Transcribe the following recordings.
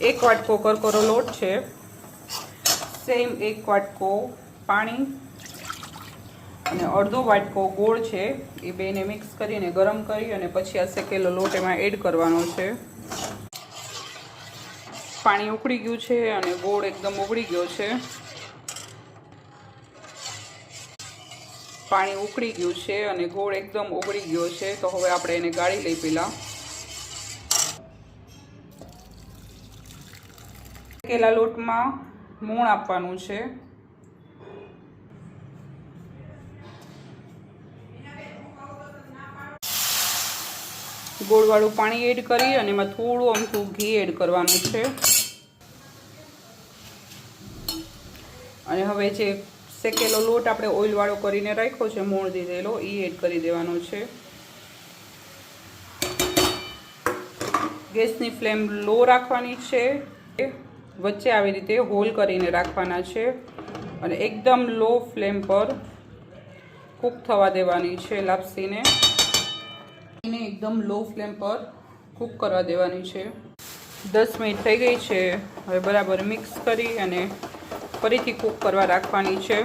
1 વાટકો કરકરો લોટ છે, સેમ 1 વાટકો પાણી અને અડધો વાટકો ગોળ છે. એ બેને મિક્સ કરીને ગરમ કરી અને પછી આ શેકેલો લોટ એમાં એડ કરવાનો છે. પાણી ઉકળી ગયું છે અને ગોળ એકદમ ઉકળી ગયો છે. પાણી ઉકળી ગયું છે અને ગોળ એકદમ ઓગળી ગયો છે. તો હવે આપણે એને ગાળી લઈ. પહેલાં શેકેલા લોટમાં મોણ આપવાનું છે. ગોળવાળું પાણી એડ કરી અને એમાં થોડું અમથું ઘી એડ કરવાનું છે. અને હવે જે શેકેલો લોટ આપણે ઓઇલવાળો કરીને રાખ્યો છે, મોણ દીધેલો, એ એડ કરી દેવાનો છે. ગેસની ફ્લેમ લો રાખવાની છે. વચ્ચે આવી રીતે હોલ કરીને રાખવાના છે અને એકદમ લો ફ્લેમ પર કૂક થવા દેવાની છે. લાપસીને એકદમ લો ફ્લેમ પર કૂક કરવા દેવાની છે. 10 મિનિટ થઈ ગઈ છે. હવે બરાબર મિક્સ કરી અને ફરીથી કૂક કરવા રાખવાની છે.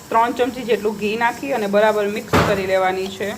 3 ચમચી જેટલું ઘી નાખી અને બરાબર મિક્સ કરી લેવાની છે.